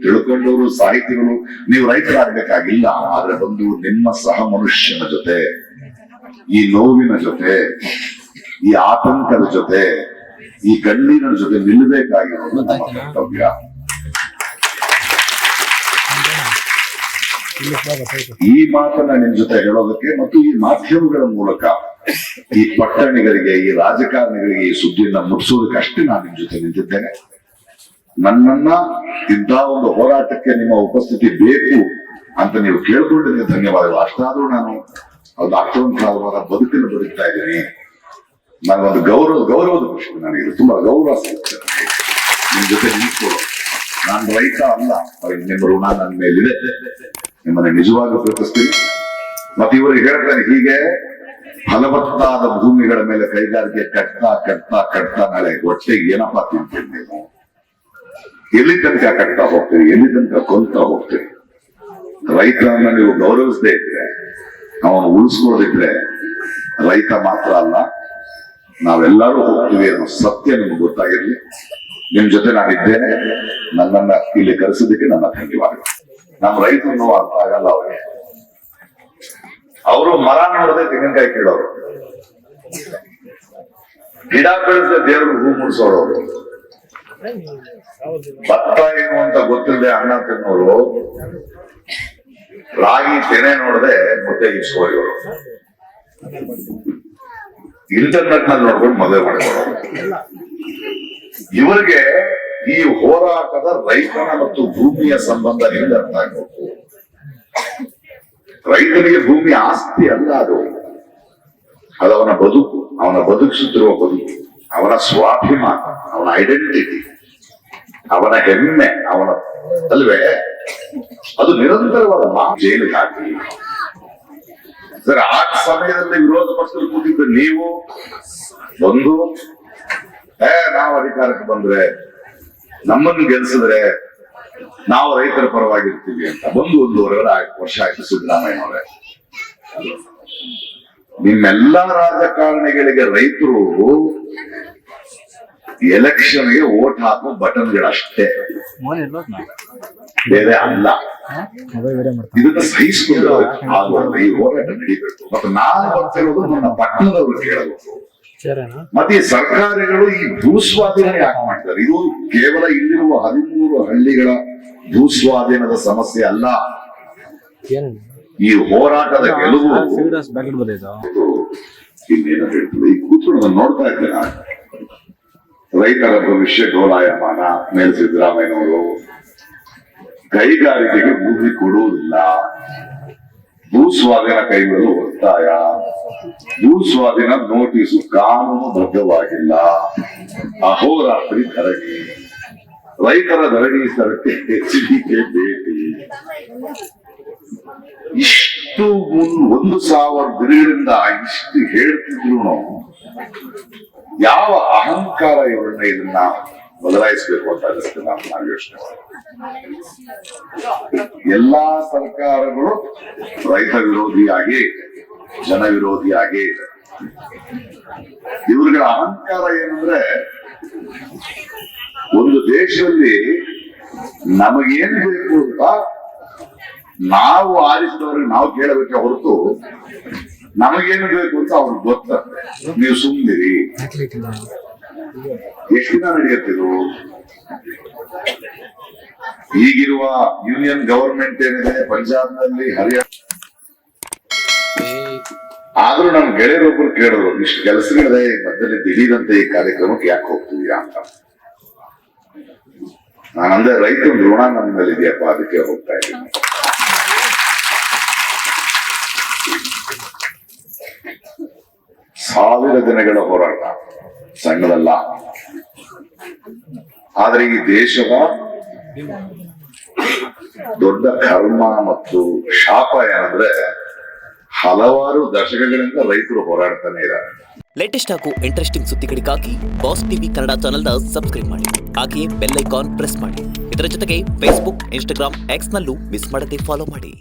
ತಿಳ್ಕೊಂಡವರು ಸಾಹಿತಿಗಳು ನೀವು ರೈತರಾಗಬೇಕಾಗಿಲ್ಲ. ಆದ್ರೆ ಬಂದು ನಿಮ್ಮ ಸಹ ಮನುಷ್ಯನ ಜೊತೆ, ಈ ನೋವಿನ ಜೊತೆ, ಈ ಆತಂಕದ ಜೊತೆ, ಈ ಕಣ್ಣೀರಿನ ಜೊತೆ ನಿಲ್ಲಬೇಕಾಗಿರೋದು ನಮ್ಮ ಕರ್ತವ್ಯ. ಈ ಮಾತನ್ನ ನಿಮ್ ಜೊತೆ ಹೇಳೋದಕ್ಕೆ ಮತ್ತು ಈ ಮಾಧ್ಯಮಗಳ ಮೂಲಕ ಈ ಪಟ್ಟಣಿಗರಿಗೆ, ಈ ರಾಜಕಾರಣಿಗಳಿಗೆ ಈ ಸುದ್ದಿಯನ್ನ ಮುಟ್ಟಿಸೋದಕ್ಕೆ ಅಷ್ಟೇ ನಾನು ನಿಮ್ ಜೊತೆ ನಿಂತಿದ್ದೇನೆ. ನನ್ನನ್ನ ಇಂಥ ಒಂದು ಹೋರಾಟಕ್ಕೆ ನಿಮ್ಮ ಉಪಸ್ಥಿತಿ ಬೇಕು ಅಂತ ನೀವು ಕೇಳ್ಕೊಂಡಿದ್ದೆ ಧನ್ಯವಾದಗಳು. ಅಷ್ಟಾದ್ರೂ ನಾನು ಒಂದು ಅರ್ಥವಂತವಾದ ಬದುಕನ್ನು ಬದುಕ್ತಾ ಇದ್ದೀನಿ. ನನಗೊಂದು ಗೌರವದ ಪ್ರಶ್ನೆ, ನನಗೆ ತುಂಬಾ ಗೌರವ ಸಿಗುತ್ತೆ ನಿಮ್ ಜೊತೆ ನಿಂತ್ಕೊಳ್ಳೋ. ನಾನು ರೈತ ಅಲ್ಲ, ನಿಮ್ಮ ಋಣ ನನ್ನ ಮೇಲಿದೆ, ನಿಮ್ಮನ್ನ ನಿಜವಾಗ್ಲೂ ಪ್ರೀತಿಸ್ತೀನಿ. ಮತ್ತೆ ಇವರಿಗೆ ಹೇಳ್ತಾರೆ, ಹೀಗೆ ಫಲವತ್ತಾದ ಭೂಮಿಗಳ ಮೇಲೆ ಕೈಗಾರಿಕೆ ಕಟ್ತಾ ನಾಳೆ ಹೊಟ್ಟೆಗೆ ಏನಪ್ಪಾ ತಿಂತೀರಿ ನೀವು? ಎಲ್ಲಿ ತನಕ ಕಟ್ತಾ ಹೋಗ್ತೀರಿ? ಎಲ್ಲಿ ತನಕ ಕೊಂತಾ ಹೋಗ್ತೀರಿ? ರೈತರನ್ನ ನೀವು ಗೌರವಿಸದೇ ಇದ್ರೆ, ಅವನು ಉಳಿಸ್ಕೊಳ್ಳೋದಿದ್ರೆ ರೈತ ಮಾತ್ರ ಅಲ್ಲ, ನಾವೆಲ್ಲರೂ ಹೋಗ್ತೀವಿ ಅನ್ನೋ ಸತ್ಯ ನಿಮ್ಗೆ ಗೊತ್ತಾಗಿರ್ಲಿ. ನಿಮ್ ಜೊತೆ ನಾನಿದ್ದೇನೆ. ನನ್ನನ್ನ ಇಲ್ಲಿ ಕರೆಸೋದಕ್ಕೆ ನನ್ನ ಧನ್ಯವಾದಗಳು. ನಮ್ಮ ರೈತರು ಅರ್ಥ ಆಗಲ್ಲ ಅವ್ರಿಗೆ. ಅವರು ಮರ ನೋಡದೆ ತೆಂಗಿನಕಾಯಿ ಕೀಳೋರು, ಗಿಡ ಬೆಳೆದ ದೇವರು ಹೂ ಮುಡಿಸೋರು, ಭತ್ತ ಏನು ಅಂತ ಗೊತ್ತಿಲ್ಲದೆ ಅನ್ನ ತಿನ್ನೋರು, ರಾಗಿ ತೆನೆ ನೋಡದೆ ಮುದ್ದೆ ಇಸ್ಕೋರು, ಇಂಟರ್ನೆಟ್ ನಲ್ಲಿ ನೋಡ್ಕೊಂಡು ಮದುವೆ ಮಾಡ್ಕೊಳ್ಳೋರು. ಇವರಿಗೆ ಈ ಹೋರಾಟದ ರೈತನ ಮತ್ತು ಭೂಮಿಯ ಸಂಬಂಧ ಹೇಗೆ ಅರ್ಥ ಆಗಬೇಕು? ರೈತನಿಗೆ ಭೂಮಿ ಆಸ್ತಿ ಅಲ್ಲ, ಅದು ಅವನ ಬದುಕು, ಅವನ ಬದುಕಿಸುತ್ತಿರುವ ಬದುಕು, ಅವನ ಸ್ವಾಭಿಮಾನ, ಅವನ ಐಡೆಂಟಿಟಿ, ಅವನ ಹೆಮ್ಮೆ, ಅವನ ಅಲ್ವೇ? ಅದು ನಿರಂತರವಾದ ಜೈಲಿಗೆ ಹಾಕಿ ಸರ್. ಆ ಸಮಯದಲ್ಲಿ ವಿರೋಧ ಪಕ್ಷದಲ್ಲಿ ಕೂತಿದ್ದ ನೀವು ಬಂದು ನಾವು ಅಧಿಕಾರಕ್ಕೆ ಬಂದ್ರೆ, ನಮ್ಮನ್ನು ಗೆಲ್ಸಿದ್ರೆ ನಾವು ರೈತರ ಪರವಾಗಿರ್ತೀವಿ ಅಂತ ಬಂದು 1.5 ವರ್ಷ ಆಯ್ತು ಸಿದ್ದರಾಮಯ್ಯನವರೇ. ನಿಮ್ಮೆಲ್ಲಾ ರಾಜಕಾರಣಿಗಳಿಗೆ ರೈತರು ಎಲೆಕ್ಷನ್ಗೆ ವೋಟ್ ಹಾಕೋ ಬಟನ್ಗಳಷ್ಟೇ, ಬೇರೆ ಅಲ್ಲ. ಇದನ್ನ ಸಹಿಸಿಕೊಂಡು ಈ ಹೋರಾಟ ನಡೀಬೇಕು. ಮತ್ತೆ ನಾನು ಬರ್ತಿರೋದು ನನ್ನ ಪಟ್ಟಣದವರು ಕೇಳಬೇಕು. ಮತ್ತೆ ಈ ಸರ್ಕಾರಗಳು ಈ ಭೂಸ್ವಾಧೀನ ಯಾಕೆ ಮಾಡ್ತಾರೆ? ಇದು ಕೇವಲ ಇಲ್ಲಿರುವ 13 ಹಳ್ಳಿಗಳ ಭೂಸ್ವಾಧೀನದ ಸಮಸ್ಯೆ ಅಲ್ಲ. ಈ ಹೋರಾಟದ ಗೆಲುವು ಇನ್ನೇನು ಹೇಳ್ತದೆ. ಈ ಕೂತ್ಕೊಂಡು ನೋಡ್ತಾ ಇದ್ದೇನೆ, ರೈತರ ಭವಿಷ್ಯ ಡೋಲಾಯಮಾನ. ಮೇಲೆ ಸಿದ್ದರಾಮಯ್ಯನವರು ಕೈಗಾರಿಕೆಗೆ ಭೂಮಿ ಕೊಡುವುದಿಲ್ಲ, ಭೂಸ್ವಾಧೀನ ಕೈಗೊಳ್ಳಲು ಒತ್ತಾಯ, ಭೂಸ್ವಾಧೀನ ನೋಟಿಸು ಕಾನೂನು ಬದ್ಧವಾಗಿಲ್ಲ, ಅಹೋರಾತ್ರಿ ಧರಣಿ, ರೈತರ ಧರಣಿ ಸ್ಥಳಕ್ಕೆ HDK ಭೇಟಿ. ಇಷ್ಟು 1,000 ದಿನಗಳಿಂದ ಇಷ್ಟು ಹೇಳ್ತಿದ್ರು. ಯಾವ ಅಹಂಕಾರ ಇವರನ್ನ ಇದನ್ನ ಬದಲಾಯಿಸಬೇಕು ಅಂತ ಅನಿಸ್ತದೆ ನಾನು ಯೋಚನೆ ಮಾಡಿ. ಎಲ್ಲಾ ಸರ್ಕಾರಗಳು ರೈತ ವಿರೋಧಿಯಾಗಿ, ಜನ ವಿರೋಧಿಯಾಗಿ. ಇವ್ರಗಳ ಅಹಂಕಾರ ಏನಂದ್ರೆ, ಒಂದು ದೇಶದಲ್ಲಿ ನಮಗೇನು ಬೇಕು ಅಂತ ನಾವು ಆರಿಸಿದವ್ರಿಗೆ ನಾವು ಕೇಳಬೇಕೆ ಹೊರತು ನಮಗೇನು ಬೇಕು ಅಂತ ಅವ್ರಿಗೆ ಗೊತ್ತಂತೆ. ನೀವು ಸುಮ್ಮನಿರಿ. ಎಷ್ಟು ದಿನ ನಡೆಯುತ್ತಿರು? ಈಗಿರುವ ಯೂನಿಯನ್ ಗವರ್ಮೆಂಟ್ ಏನಿದೆ ಪಂಜಾಬ್ನಲ್ಲಿ, ಹರಿಯಾಣ, ಆದ್ರೂ ನಮ್ ಗೆಳೆಯರೊಬ್ರು ಕೇಳಿದ್ರು, ಇಷ್ಟು ಕೆಲಸಗಳಿದೆ ಮಧ್ಯದಲ್ಲಿ ದಿಢೀರಂತೆ ಈ ಕಾರ್ಯಕ್ರಮಕ್ಕೆ ಯಾಕೆ ಹೋಗ್ತೀವಿ ಅಂತ. ನಾನಂದ್ರೆ ರೈತರ ಋಣ ನನ್ನ ಮೇಲೆ ಇದೆಯಪ್ಪ, ಅದಕ್ಕೆ ಹೋಗ್ತಾ ಇದ್ದೀನಿ. ಸಾವಿರ ದಿನಗಳ ಹೋರಾಟ ಸಣ್ಣದಲ್ಲ. ಆದ್ರೆ ಈ ದೇಶದ ದೊಡ್ಡ ಕರ್ಮ ಮತ್ತು ಶಾಪ ಏನಂದ್ರೆ, ಹಲವಾರು ದಶಕಗಳಿಂದ ರೈತರು ಹೋರಾಡ್ತಾನೆ ಇದ್ದಾರೆ. ಲೇಟೆಸ್ಟ್ ಹಾಗೂ ಇಂಟ್ರೆಸ್ಟಿಂಗ್ ಸುದ್ದಿಗಳಿಗಾಗಿ ಬಾಸ್ ಟಿವಿ ಕನ್ನಡ ಚಾನೆಲ್ನ ಸಬ್ಸ್ಕ್ರೈಬ್ ಮಾಡಿ. ಹಾಗೆಯೇ ಬೆಲ್ ಐಕಾನ್ ಪ್ರೆಸ್ ಮಾಡಿ. ಇದರ ಜೊತೆಗೆ ಫೇಸ್ಬುಕ್, ಇನ್ಸ್ಟಾಗ್ರಾಮ್, ಎಕ್ಸ್ ನಲ್ಲೂ ಮಿಸ್ ಮಾಡದೆ ಫಾಲೋ ಮಾಡಿ.